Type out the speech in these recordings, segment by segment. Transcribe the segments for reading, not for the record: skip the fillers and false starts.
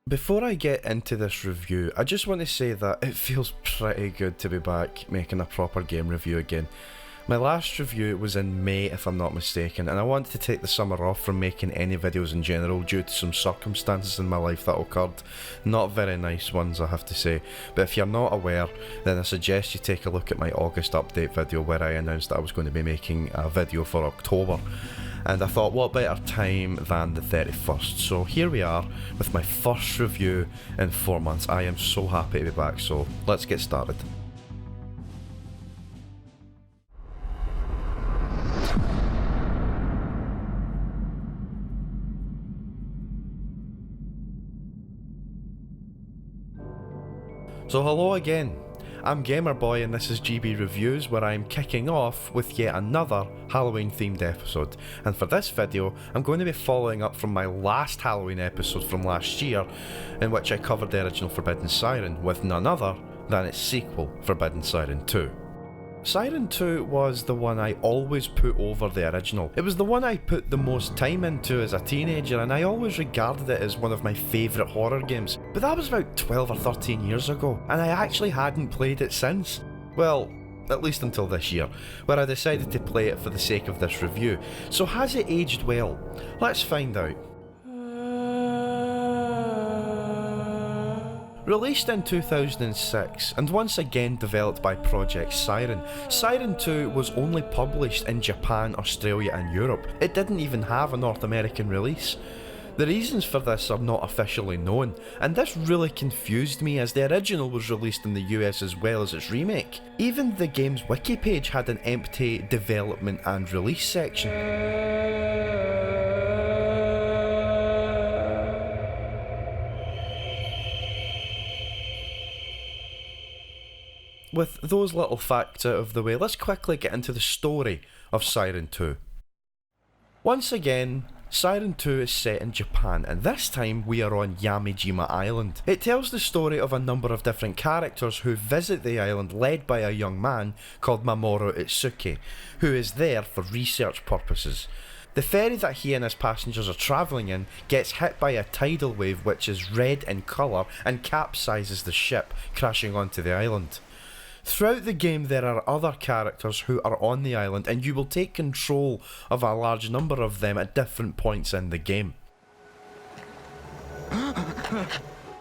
Before I get into this review, I just want to say that it feels pretty good to be back making a proper game review again. My last review was in May if I'm not mistaken, and I wanted to take the summer off from making any videos in general due to some circumstances in my life that occurred. Not very nice ones, I have to say, but if you're not aware, then I suggest you take a look at my August update video where I announced that I was going to be making a video for October. And I thought, what better time than the 31st? So here we are with my first review in 4 months. I am so happy to be back, so let's get started. So hello again, I'm Gamer Bhoy and this is GB Reviews, where I'm kicking off with yet another Halloween themed episode. And for this video, I'm going to be following up from my last Halloween episode from last year, in which I covered the original Forbidden Siren with none other than its sequel, Forbidden Siren 2. Siren 2 was the one I always put over the original. It was the one I put the most time into as a teenager, and I always regarded it as one of my favourite horror games. But that was about 12 or 13 years ago, and I actually hadn't played it since. Well, at least until this year, where I decided to play it for the sake of this review. So has it aged well? Let's find out. Released in 2006, and once again developed by Project Siren, Siren 2 was only published in Japan, Australia and Europe. It didn't even have a North American release. The reasons for this are not officially known, and this really confused me as the original was released in the US as well as its remake. Even the game's wiki page had an empty development and release section. With those little facts out of the way, let's quickly get into the story of Siren 2. Once again, Siren 2 is set in Japan, and this time we are on Yamijima Island. It tells the story of a number of different characters who visit the island, led by a young man called Mamoru Itsuki, who is there for research purposes. The ferry that he and his passengers are travelling in gets hit by a tidal wave which is red in colour and capsizes the ship, crashing onto the island. Throughout the game there are other characters who are on the island, and you will take control of a large number of them at different points in the game.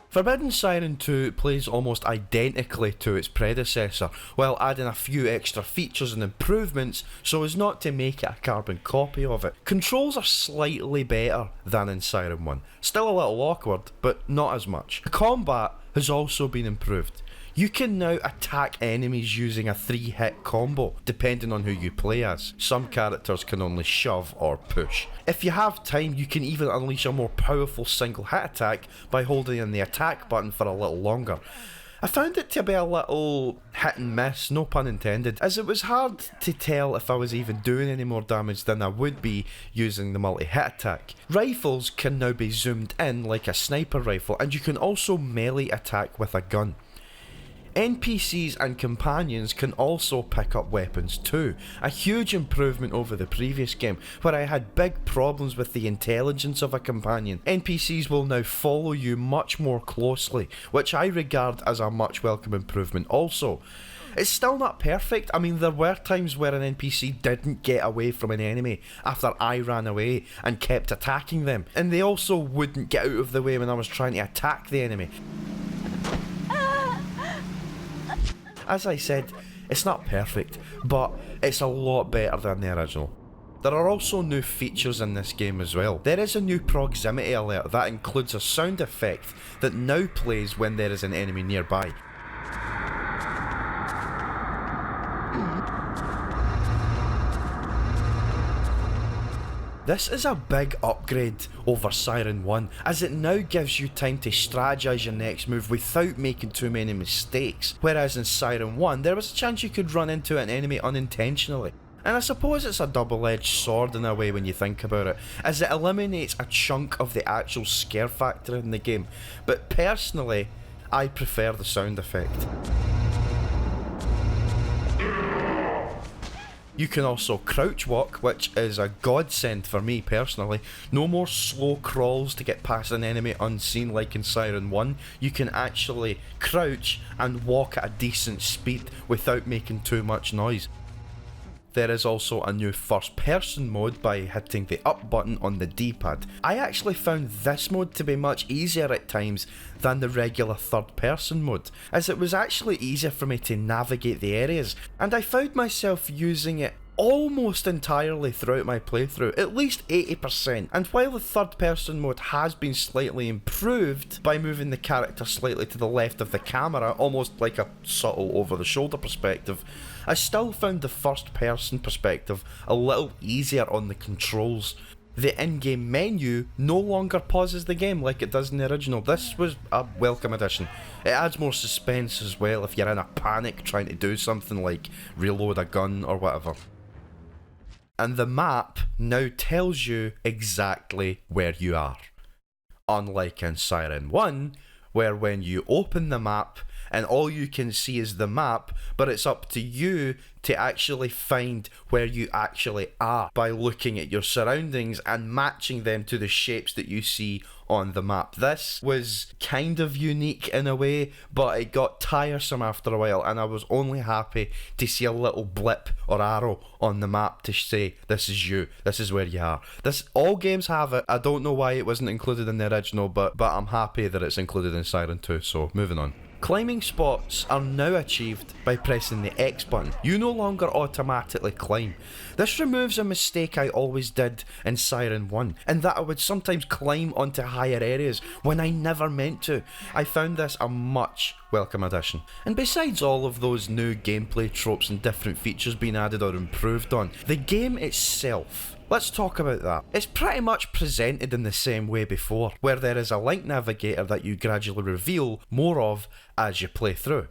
Forbidden Siren 2 plays almost identically to its predecessor, while adding a few extra features and improvements so as not to make it a carbon copy of it. Controls are slightly better than in Siren 1, still a little awkward, but not as much. The combat has also been improved. You can now attack enemies using a 3-hit combo, depending on who you play as. Some characters can only shove or push. If you have time, you can even unleash a more powerful single hit attack by holding in the attack button for a little longer. I found it to be a little hit and miss, no pun intended, as it was hard to tell if I was even doing any more damage than I would be using the multi-hit attack. Rifles can now be zoomed in like a sniper rifle, and you can also melee attack with a gun. NPCs and companions can also pick up weapons too, a huge improvement over the previous game, where I had big problems with the intelligence of a companion. NPCs will now follow you much more closely, which I regard as a much welcome improvement also. It's still not perfect. I mean, there were times where an NPC didn't get away from an enemy after I ran away and kept attacking them, and they also wouldn't get out of the way when I was trying to attack the enemy. As I said, it's not perfect, but it's a lot better than the original. There are also new features in this game as well. There is a new proximity alert that includes a sound effect that now plays when there is an enemy nearby. This is a big upgrade over Siren 1, as it now gives you time to strategise your next move without making too many mistakes, whereas in Siren 1 there was a chance you could run into an enemy unintentionally. And I suppose it's a double-edged sword in a way when you think about it, as it eliminates a chunk of the actual scare factor in the game, but personally I prefer the sound effect. You can also crouch walk, which is a godsend for me personally. No more slow crawls to get past an enemy unseen like in Siren 1. You can actually crouch and walk at a decent speed without making too much noise. There is also a new first person mode by hitting the up button on the D-pad. I actually found this mode to be much easier at times than the regular third person mode, as it was actually easier for me to navigate the areas, and I found myself using it almost entirely throughout my playthrough, at least 80%. And while the third person mode has been slightly improved by moving the character slightly to the left of the camera, almost like a subtle over the shoulder perspective, I still found the first person perspective a little easier on the controls. The in-game menu no longer pauses the game like it does in the original. This was a welcome addition. It adds more suspense as well if you're in a panic trying to do something like reload a gun or whatever. And the map now tells you exactly where you are. Unlike in Siren 1, where when you open the map and all you can see is the map, but it's up to you to actually find where you actually are by looking at your surroundings and matching them to the shapes that you see on the map. This was kind of unique in a way, but it got tiresome after a while, and I was only happy to see a little blip or arrow on the map to say, this is you, this is where you are. All games have it. I don't know why it wasn't included in the original, but I'm happy that it's included in Siren 2, so moving on. Climbing spots are now achieved by pressing the X button. You no longer automatically climb. This removes a mistake I always did in Siren 1, and that I would sometimes climb onto higher areas when I never meant to. I found this a much welcome addition. And besides all of those new gameplay tropes and different features being added or improved on, the game itself, let's talk about that. It's pretty much presented in the same way before, where there is a link navigator that you gradually reveal more of as you play through.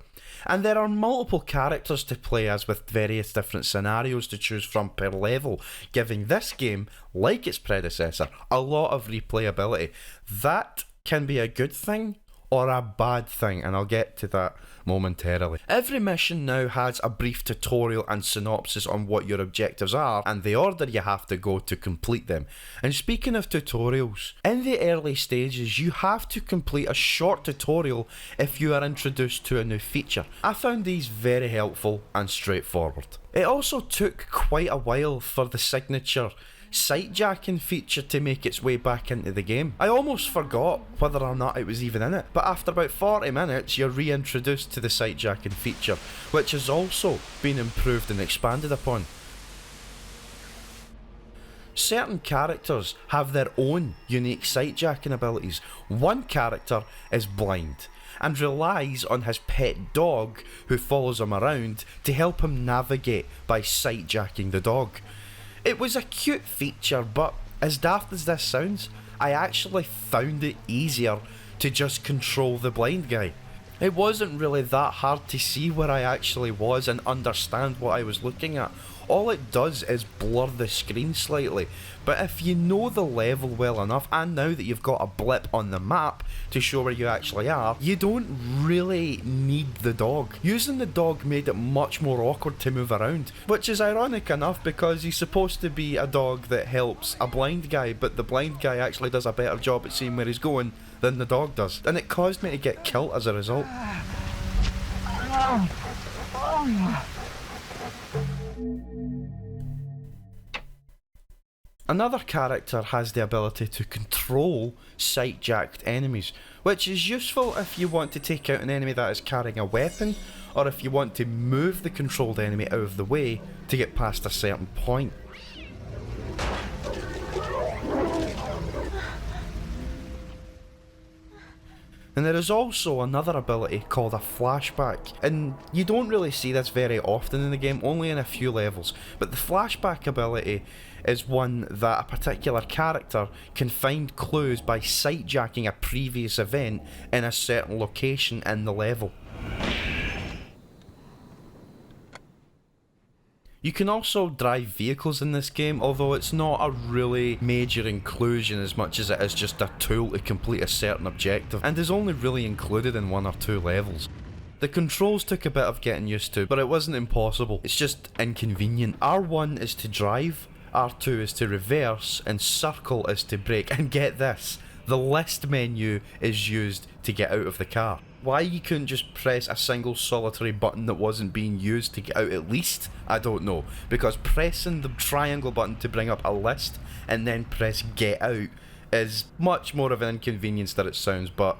And there are multiple characters to play as with various different scenarios to choose from per level, giving this game, like its predecessor, a lot of replayability. That can be a good thing or a bad thing, and I'll get to that momentarily. Every mission now has a brief tutorial and synopsis on what your objectives are and the order you have to go to complete them. And speaking of tutorials, in the early stages you have to complete a short tutorial if you are introduced to a new feature. I found these very helpful and straightforward. It also took quite a while for the signature sight jacking feature to make its way back into the game. I almost forgot whether or not it was even in it, but after about 40 minutes you're reintroduced to the sight jacking feature, which has also been improved and expanded upon. Certain characters have their own unique sight jacking abilities. One character is blind and relies on his pet dog, who follows him around, to help him navigate by sight jacking the dog. It was a cute feature, but as daft as this sounds, I actually found it easier to just control the blind guy. It wasn't really that hard to see where I actually was and understand what I was looking at. All it does is blur the screen slightly, but if you know the level well enough, and now that you've got a blip on the map to show where you actually are, you don't really need the dog. Using the dog made it much more awkward to move around, which is ironic enough because he's supposed to be a dog that helps a blind guy, but the blind guy actually does a better job at seeing where he's going than the dog does, and it caused me to get killed as a result. Another character has the ability to control sight-jacked enemies, which is useful if you want to take out an enemy that is carrying a weapon, or if you want to move the controlled enemy out of the way to get past a certain point. And there is also another ability called a flashback, and you don't really see this very often in the game, only in a few levels, but the flashback ability is one that a particular character can find clues by sight-jacking a previous event in a certain location in the level. You can also drive vehicles in this game, although it's not a really major inclusion as much as it is just a tool to complete a certain objective, and is only really included in 1 or 2 levels. The controls took a bit of getting used to, but it wasn't impossible. It's just inconvenient. R1 is to drive, R2 is to reverse, and circle is to brake. And get this, the list menu is used to get out of the car. Why you couldn't just press a single solitary button that wasn't being used to get out at least, I don't know. Because pressing the triangle button to bring up a list and then press get out is much more of an inconvenience than it sounds, but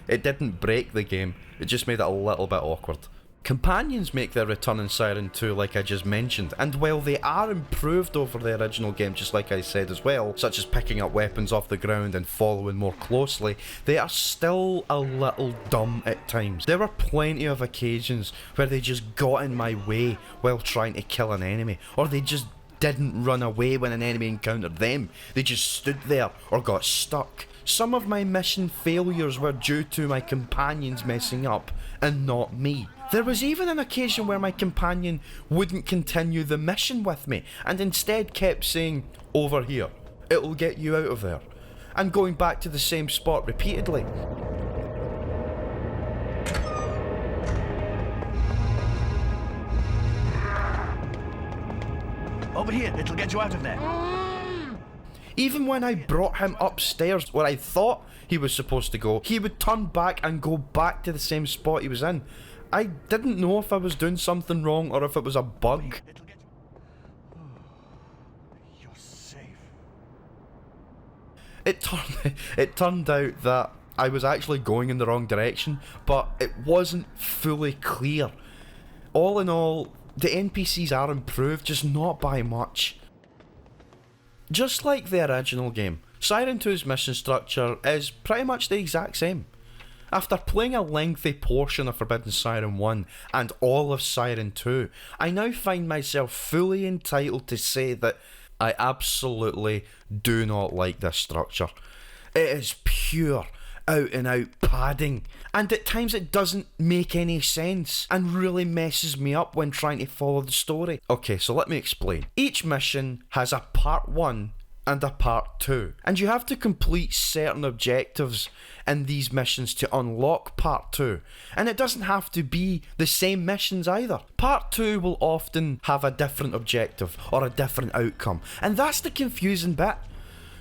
it didn't break the game, it just made it a little bit awkward. Companions make their return in Siren 2 like I just mentioned, and while they are improved over the original game just like I said as well, such as picking up weapons off the ground and following more closely, they are still a little dumb at times. There were plenty of occasions where they just got in my way while trying to kill an enemy, or they just didn't run away when an enemy encountered them, they just stood there or got stuck. Some of my mission failures were due to my companions messing up and not me. There was even an occasion where my companion wouldn't continue the mission with me and instead kept saying, "Over here, it'll get you out of there," and going back to the same spot repeatedly. Over here, it'll get you out of there. Even when I brought him upstairs where I thought he was supposed to go, he would turn back and go back to the same spot he was in. I didn't know if I was doing something wrong or if it was a bug. You're safe. It turned out that I was actually going in the wrong direction, but it wasn't fully clear. All in all, the NPCs are improved, just not by much. Just like the original game, Siren 2's mission structure is pretty much the exact same. After playing a lengthy portion of Forbidden Siren 1 and all of Siren 2, I now find myself fully entitled to say that I absolutely do not like this structure. It is pure, out and out padding, and at times it doesn't make any sense and really messes me up when trying to follow the story. Okay, so let me explain. Each mission has a part 1 and a part 2, and you have to complete certain objectives in these missions to unlock part 2, and it doesn't have to be the same missions either. Part 2 will often have a different objective or a different outcome, and that's the confusing bit.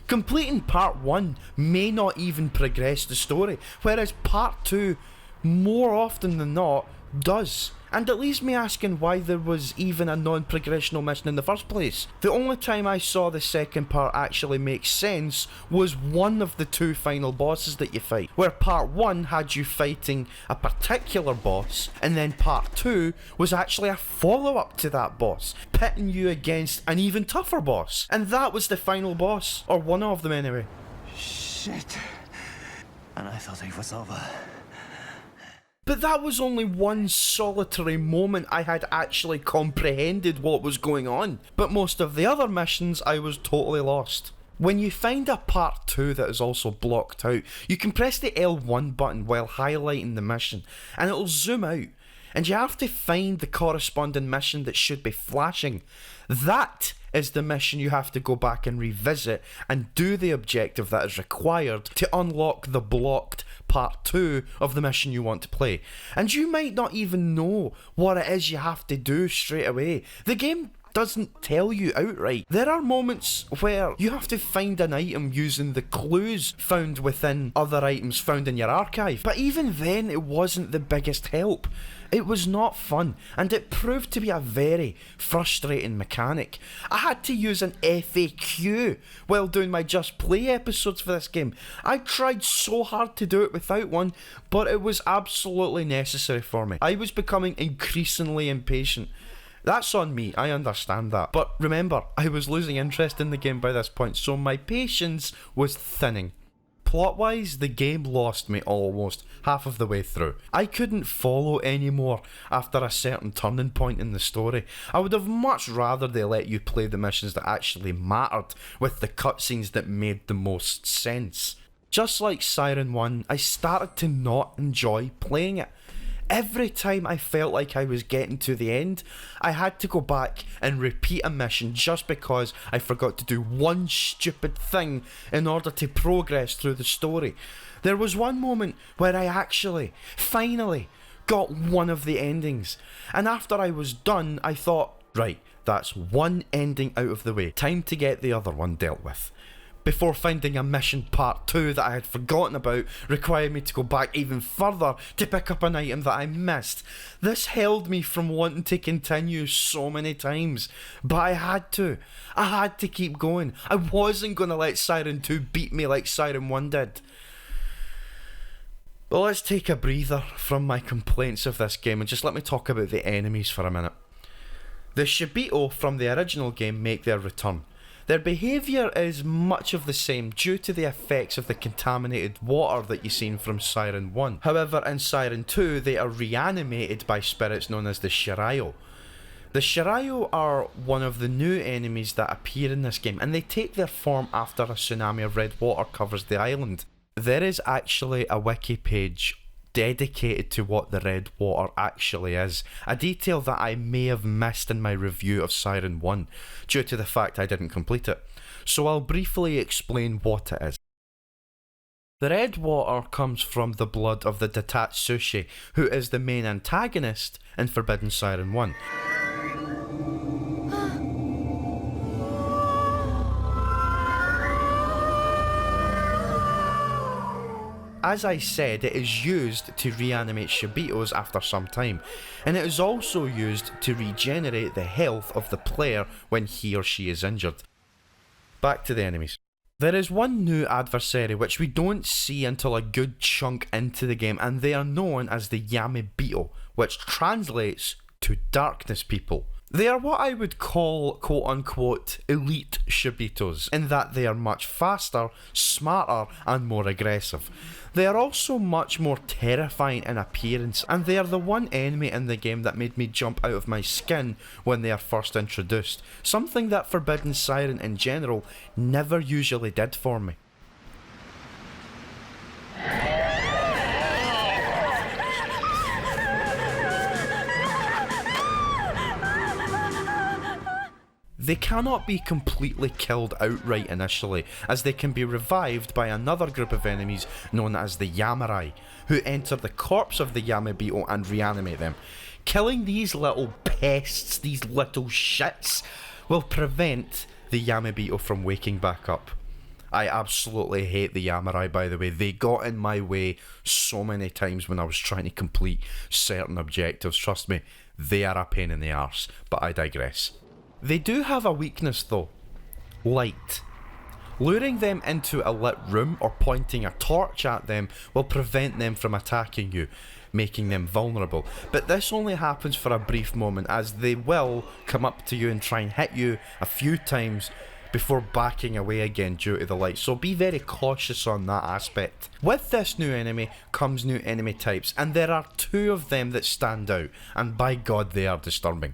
Completing part 1 may not even progress the story, whereas part 2 more often than not does. And it leaves me asking why there was even a non-progressional mission in the first place. The only time I saw the second part actually make sense was one of the 2 final bosses that you fight, where part 1 had you fighting a particular boss, and then part 2 was actually a follow-up to that boss, pitting you against an even tougher boss. And that was the final boss, or one of them anyway. Shit. And I thought it was over. But that was only one solitary moment I had actually comprehended what was going on. But most of the other missions I was totally lost. When you find a part 2 that is also blocked out, you can press the L1 button while highlighting the mission and it'll zoom out. And you have to find the corresponding mission that should be flashing. That is the mission you have to go back and revisit and do the objective that is required to unlock the blocked part 2 of the mission you want to play. And you might not even know what it is you have to do straight away. The game doesn't tell you outright. There are moments where you have to find an item using the clues found within other items found in your archive. But even then, it wasn't the biggest help. It was not fun, and it proved to be a very frustrating mechanic. I had to use an FAQ while doing my Just Play episodes for this game. I tried so hard to do it without one, but it was absolutely necessary for me. I was becoming increasingly impatient. That's on me, I understand that. But remember, I was losing interest in the game by this point, so my patience was thinning. Plot-wise, the game lost me almost half of the way through. I couldn't follow anymore after a certain turning point in the story. I would have much rather they let you play the missions that actually mattered, with the cutscenes that made the most sense. Just like Siren 1, I started to not enjoy playing it. Every time I felt like I was getting to the end, I had to go back and repeat a mission just because I forgot to do one stupid thing in order to progress through the story. There was one moment where I actually, finally, got one of the endings. And after I was done, I thought, right, that's one ending out of the way. Time to get the other one dealt with. Before finding a mission part 2 that I had forgotten about required me to go back even further to pick up an item that I missed. This held me from wanting to continue so many times, but I had to. I had to keep going. I wasn't going to let Siren 2 beat me like Siren 1 did. But let's take a breather from my complaints of this game and just let me talk about the enemies for a minute. The Shibito from the original game make their return. Their behaviour is much of the same due to the effects of the contaminated water that you've seen from Siren 1. However, in Siren 2, they are reanimated by spirits known as the Shirayo. The Shirayo are one of the new enemies that appear in this game, and they take their form after a tsunami of red water covers the island. There is actually a wiki page dedicated to what the red water actually is, a detail that I may have missed in my review of Siren 1 due to the fact I didn't complete it, so I'll briefly explain what it is. The red water comes from the blood of the Datatsushi, who is the main antagonist in Forbidden Siren 1. As I said, it is used to reanimate Shibitos after some time, and it is also used to regenerate the health of the player when he or she is injured. Back to the enemies. There is one new adversary which we don't see until a good chunk into the game, and they are known as the Yamebito, which translates to darkness people. They are what I would call quote-unquote elite Shibitos, in that they are much faster, smarter and more aggressive. They are also much more terrifying in appearance, and they are the one enemy in the game that made me jump out of my skin when they are first introduced, something that Forbidden Siren in general never usually did for me. They cannot be completely killed outright initially, as they can be revived by another group of enemies known as the Yamurai, who enter the corpse of the Yamebito and reanimate them. Killing these little pests, these little shits, will prevent the Yamebito from waking back up. I absolutely hate the Yamurai, by the way. They got in my way so many times when I was trying to complete certain objectives. Trust me, they are a pain in the arse, but I digress. They do have a weakness though, light. Luring them into a lit room or pointing a torch at them will prevent them from attacking you, making them vulnerable. But this only happens for a brief moment, as they will come up to you and try and hit you a few times before backing away again due to the light, so be very cautious on that aspect. With this new enemy comes new enemy types, and there are two of them that stand out, and by God they are disturbing.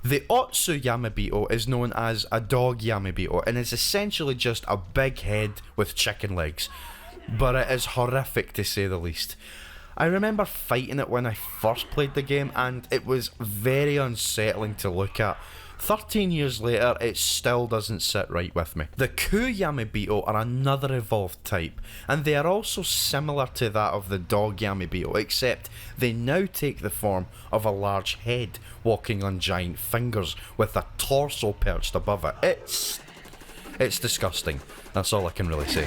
The Otsu Yamebito is known as a dog Yamebito and is essentially just a big head with chicken legs, but it is horrific to say the least. I remember fighting it when I first played the game and it was very unsettling to look at. 13 years later, it still doesn't sit right with me. The Ku Yamebito are another evolved type, and they are also similar to that of the dog Yamebito, except they now take the form of a large head walking on giant fingers with a torso perched above it. It's disgusting. That's all I can really say.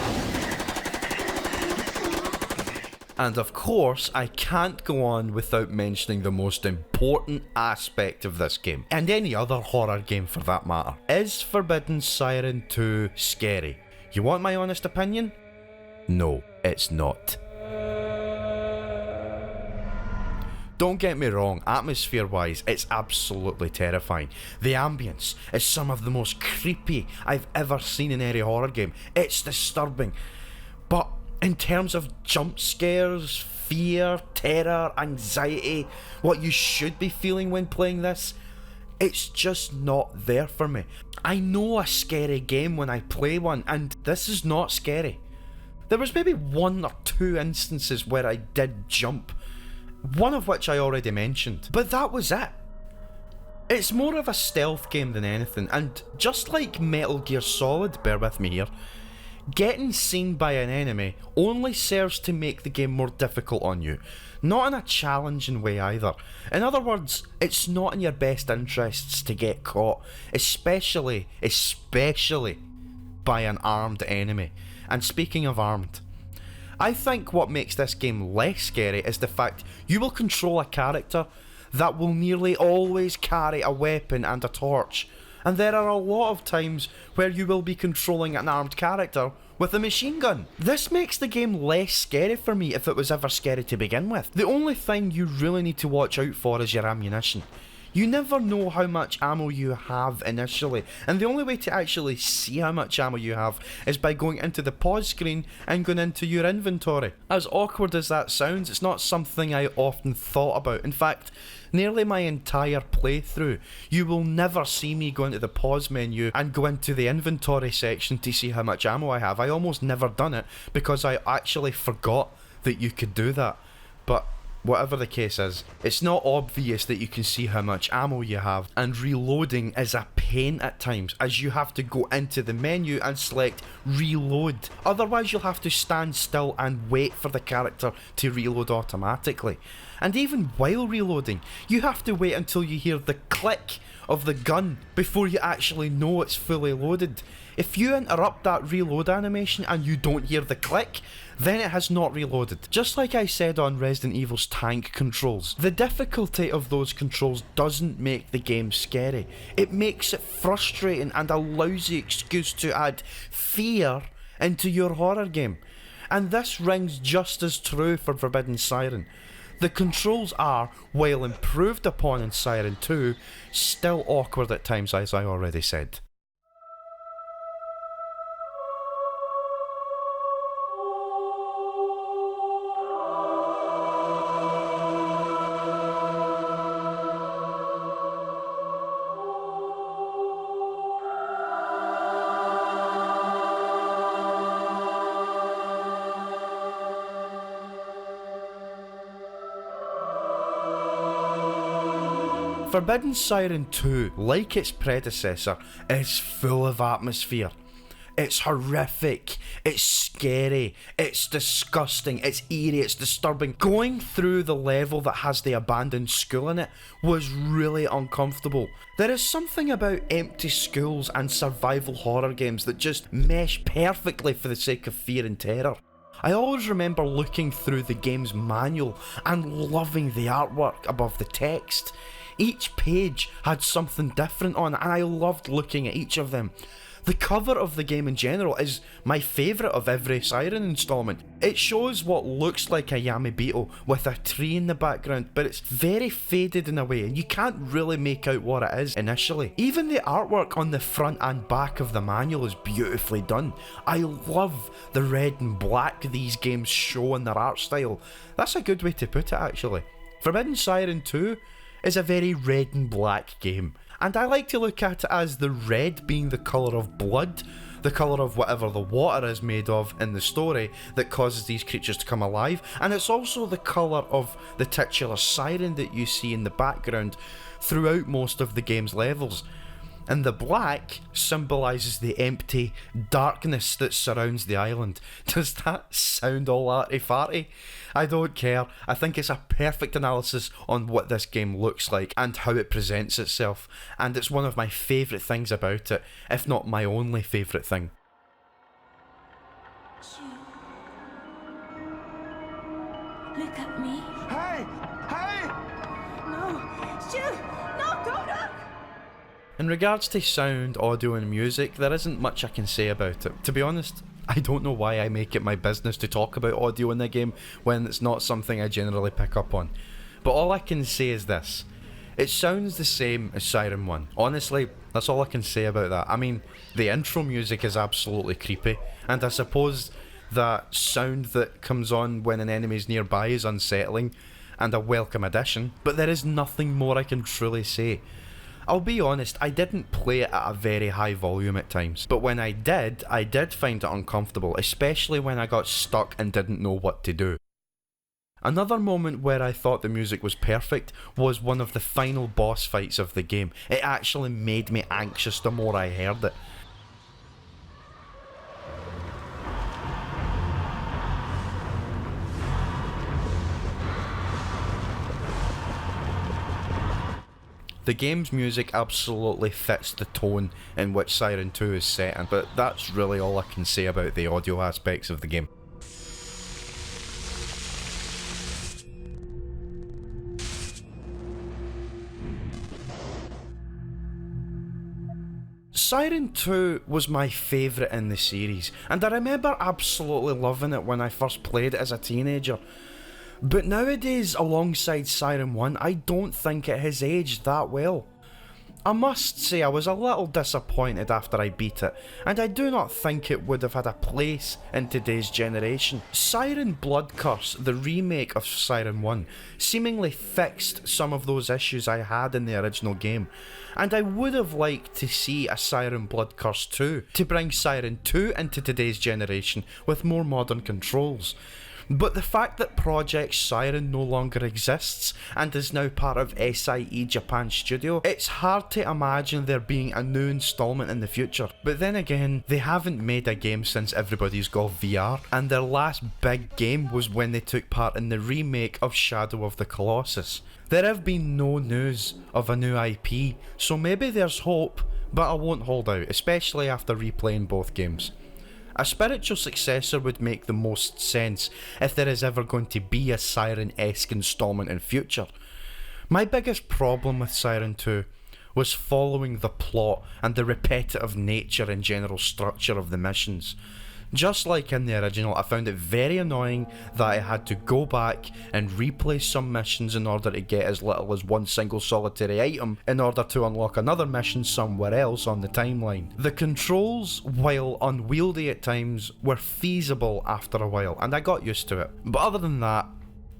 And of course, I can't go on without mentioning the most important aspect of this game, and any other horror game for that matter. Is Forbidden Siren 2 scary? You want my honest opinion? No, it's not. Don't get me wrong, atmosphere-wise, it's absolutely terrifying. The ambience is some of the most creepy I've ever seen in any horror game. It's disturbing. But in terms of jump scares, fear, terror, anxiety, what you should be feeling when playing this, it's just not there for me. I know a scary game when I play one, and this is not scary. There was maybe 1 or 2 instances where I did jump, one of which I already mentioned, but that was it. It's more of a stealth game than anything, and just like Metal Gear Solid, bear with me here, Getting seen by an enemy only serves to make the game more difficult on you, not in a challenging way either. In other words, it's not in your best interests to get caught, especially by an armed enemy. And speaking of armed, I think what makes this game less scary is the fact you will control a character that will nearly always carry a weapon and a torch. And there are a lot of times where you will be controlling an armed character with a machine gun. This makes the game less scary for me if it was ever scary to begin with. The only thing you really need to watch out for is your ammunition. You never know how much ammo you have initially, and the only way to actually see how much ammo you have is by going into the pause screen and going into your inventory. As awkward as that sounds, it's not something I often thought about. In fact, nearly my entire playthrough, you will never see me go into the pause menu and go into the inventory section to see how much ammo I have. I almost never done it because I actually forgot that you could do that. But whatever the case is, it's not obvious that you can see how much ammo you have, and reloading is a pain at times as you have to go into the menu and select reload. Otherwise you'll have to stand still and wait for the character to reload automatically. And even while reloading, you have to wait until you hear the click of the gun before you actually know it's fully loaded. If you interrupt that reload animation and you don't hear the click, then it has not reloaded. Just like I said on Resident Evil's tank controls, the difficulty of those controls doesn't make the game scary. It makes it frustrating and a lousy excuse to add fear into your horror game. And this rings just as true for Forbidden Siren. The controls are, while improved upon in Siren 2, still awkward at times, as I already said. Forbidden Siren 2, like its predecessor, is full of atmosphere. It's horrific, it's scary, it's disgusting, it's eerie, it's disturbing. Going through the level that has the abandoned school in it was really uncomfortable. There is something about empty schools and survival horror games that just mesh perfectly for the sake of fear and terror. I always remember looking through the game's manual and loving the artwork above the text. Each page had something different on it, and I loved looking at each of them. The cover of the game in general is my favourite of every Siren installment. It shows what looks like a Yami beetle with a tree in the background, but it's very faded in a way and you can't really make out what it is initially. Even the artwork on the front and back of the manual is beautifully done. I love the red and black these games show in their art style. That's a good way to put it actually. Forbidden Siren 2 is a very red and black game, and I like to look at it as the red being the colour of blood, the colour of whatever the water is made of in the story that causes these creatures to come alive, and it's also the colour of the titular siren that you see in the background throughout most of the game's levels. And the black symbolises the empty darkness that surrounds the island. Does that sound all arty-farty? I don't care. I think it's a perfect analysis on what this game looks like and how it presents itself. And it's one of my favourite things about it, if not my only favourite thing. Stu. Look at me. Hey! Hey! No. Stu! No, don't look! In regards to sound, audio and music, there isn't much I can say about it. To be honest, I don't know why I make it my business to talk about audio in the game when it's not something I generally pick up on. But all I can say is this. It sounds the same as Siren 1. Honestly, that's all I can say about that. I mean, the intro music is absolutely creepy, and I suppose that sound that comes on when an enemy's nearby is unsettling and a welcome addition, but there is nothing more I can truly say. I'll be honest, I didn't play it at a very high volume at times, but when I did find it uncomfortable, especially when I got stuck and didn't know what to do. Another moment where I thought the music was perfect was one of the final boss fights of the game. It actually made me anxious the more I heard it. The game's music absolutely fits the tone in which Siren 2 is set in, but that's really all I can say about the audio aspects of the game. Siren 2 was my favourite in the series, and I remember absolutely loving it when I first played it as a teenager. But nowadays, alongside Siren 1, I don't think it has aged that well. I must say I was a little disappointed after I beat it, and I do not think it would have had a place in today's generation. Siren Blood Curse, the remake of Siren 1, seemingly fixed some of those issues I had in the original game, and I would have liked to see a Siren Blood Curse 2 to bring Siren 2 into today's generation with more modern controls. But the fact that Project Siren no longer exists and is now part of SIE Japan Studio, it's hard to imagine there being a new installment in the future. But then again, they haven't made a game since Everybody's Got VR, and their last big game was when they took part in the remake of Shadow of the Colossus. There have been no news of a new IP, so maybe there's hope, but I won't hold out, especially after replaying both games. A spiritual successor would make the most sense if there is ever going to be a Siren-esque installment in future. My biggest problem with Siren 2 was following the plot and the repetitive nature and general structure of the missions. Just like in the original, I found it very annoying that I had to go back and replay some missions in order to get as little as one single solitary item in order to unlock another mission somewhere else on the timeline. The controls, while unwieldy at times, were feasible after a while, and I got used to it. But other than that,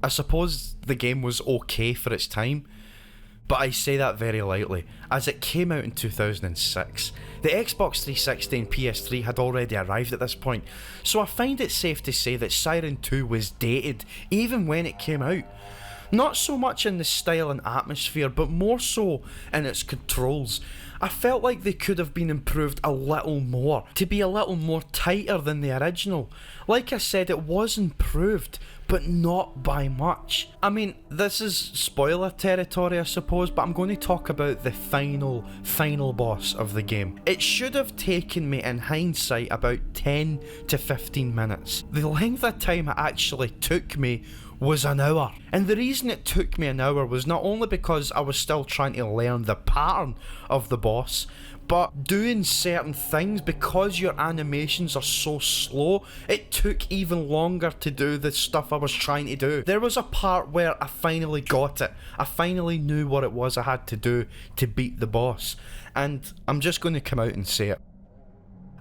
I suppose the game was okay for its time. But I say that very lightly, as it came out in 2006. The Xbox 360 and PS3 had already arrived at this point, so I find it safe to say that Siren 2 was dated, even when it came out. Not so much in the style and atmosphere, but more so in its controls. I felt like they could have been improved a little more, to be a little more tighter than the original. Like I said, it was improved, but not by much. I mean, this is spoiler territory I suppose, but I'm going to talk about the final boss of the game. It should have taken me in hindsight about 10 to 15 minutes. The length of time it actually took me was an hour. And the reason it took me an hour was not only because I was still trying to learn the pattern of the boss, but doing certain things, because your animations are so slow, it took even longer to do the stuff I was trying to do. There was a part where I finally got it. I finally knew what it was I had to do to beat the boss. And I'm just going to come out and say it.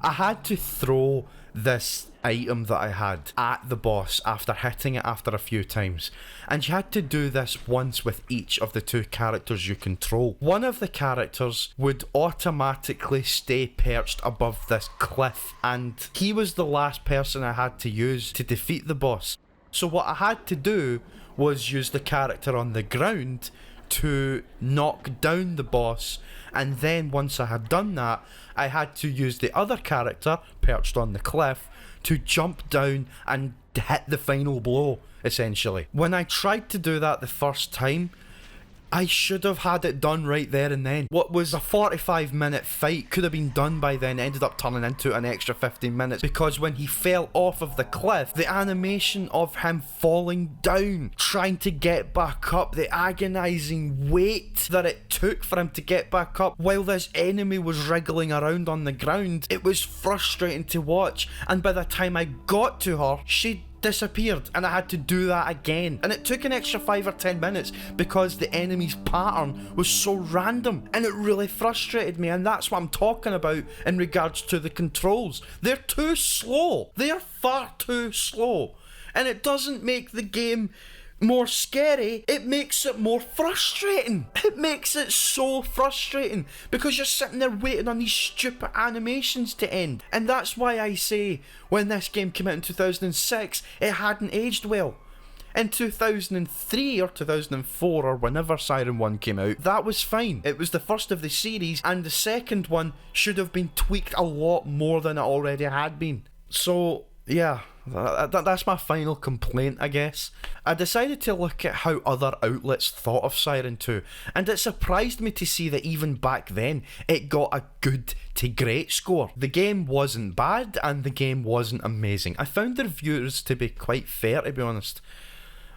I had to throw this item that I had at the boss after hitting it after a few times, and you had to do this once with each of the two characters you control. One of the characters would automatically stay perched above this cliff, and he was the last person I had to use to defeat the boss. So what I had to do was use the character on the ground to knock down the boss, and then once I had done that, I had to use the other character perched on the cliff to jump down and hit the final blow, essentially. When I tried to do that the first time, I should have had it done right there and then. What was a 45-minute fight could have been done by then, ended up turning into an extra 15 minutes, because when he fell off of the cliff, the animation of him falling down, trying to get back up, the agonising wait that it took for him to get back up while this enemy was wriggling around on the ground, it was frustrating to watch. And by the time I got to her, she disappeared, and I had to do that again, and it took an extra 5 or 10 minutes because the enemy's pattern was so random, and it really frustrated me. And that's what I'm talking about in regards to the controls. They're too slow. They're far too slow, and it doesn't make the game more scary, it makes it more frustrating. It makes it so frustrating because you're sitting there waiting on these stupid animations to end. And that's why I say, when this game came out in 2006, it hadn't aged well. In 2003 or 2004 or whenever Siren 1 came out, that was fine. It was the first of the series, and the second one should have been tweaked a lot more than it already had been. So yeah, that's my final complaint, I guess. I decided to look at how other outlets thought of Siren 2, and it surprised me to see that even back then, it got a good to great score. The game wasn't bad, and the game wasn't amazing. I found the reviews to be quite fair, to be honest.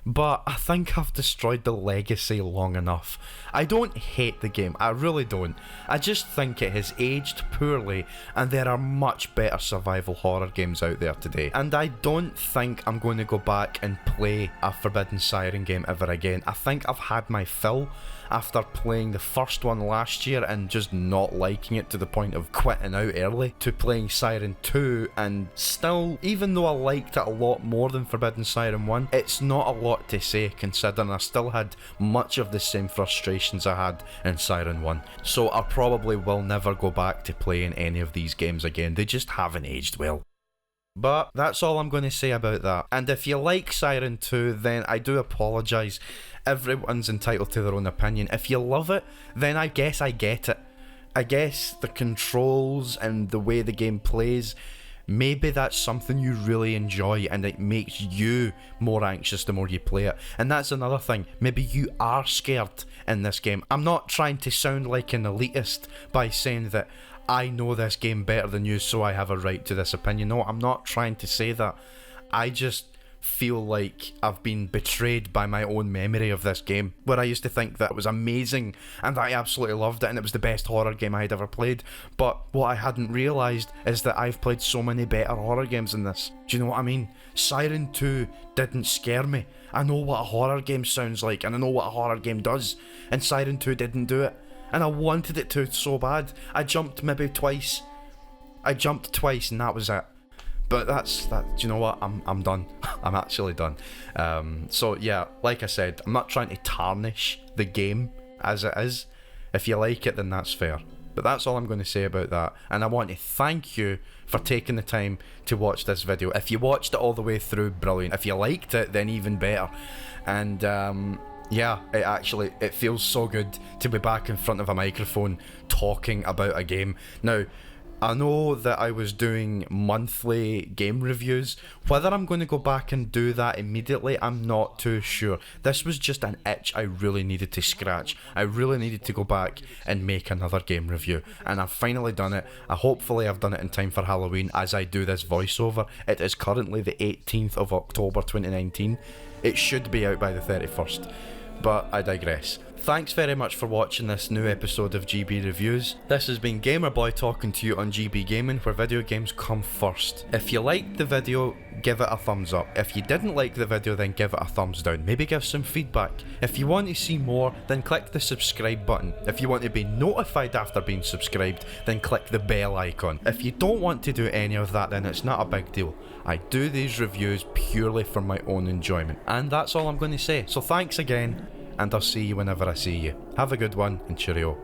But I think I've destroyed the legacy long enough. I don't hate the game, I really don't. I just think it has aged poorly, and there are much better survival horror games out there today. And I don't think I'm going to go back and play a Forbidden Siren game ever again. I think I've had my fill after playing the first one last year and just not liking it to the point of quitting out early, to playing Siren 2, and still, even though I liked it a lot more than Forbidden Siren 1, it's not a lot to say considering I still had much of the same frustrations I had in Siren 1. So I probably will never go back to playing any of these games again, they just haven't aged well. But that's all I'm going to say about that. And if you like Siren 2, then I do apologise. Everyone's entitled to their own opinion. If you love it, then I guess I get it. I guess the controls and the way the game plays, maybe that's something you really enjoy and it makes you more anxious the more you play it. And that's another thing, maybe you are scared in this game. I'm not trying to sound like an elitist by saying that I know this game better than you, so I have a right to this opinion. No, I'm not trying to say that. I just feel like I've been betrayed by my own memory of this game, where I used to think that it was amazing and that I absolutely loved it and it was the best horror game I had ever played. But what I hadn't realised is that I've played so many better horror games than this. Do you know what I mean? Siren 2 didn't scare me. I know what a horror game sounds like and I know what a horror game does, and Siren 2 didn't do it. And I wanted it to so bad. I jumped maybe twice. I jumped twice and that was it. But that's that. Do you know what? I'm done. I'm actually done. So yeah, like I said, I'm not trying to tarnish the game as it is. If you like it, then that's fair. But that's all I'm going to say about that. And I want to thank you for taking the time to watch this video. If you watched it all the way through, brilliant. If you liked it, then even better. And yeah, it feels so good to be back in front of a microphone talking about a game. Now, I know that I was doing monthly game reviews. Whether I'm going to go back and do that immediately, I'm not too sure. This was just an itch I really needed to scratch. I really needed to go back and make another game review. And I've finally done it. Hopefully I've done it in time for Halloween as I do this voiceover. It is currently the 18th of October 2019. It should be out by the 31st. But I digress. Thanks very much for watching this new episode of GB Reviews. This has been Gamerboy talking to you on GB Gaming, where video games come first. If you liked the video, give it a thumbs up. If you didn't like the video, then give it a thumbs down. Maybe give some feedback. If you want to see more, then click the subscribe button. If you want to be notified after being subscribed, then click the bell icon. If you don't want to do any of that, then it's not a big deal. I do these reviews purely for my own enjoyment. And that's all I'm going to say. So thanks again, and I'll see you whenever I see you. Have a good one, and cheerio.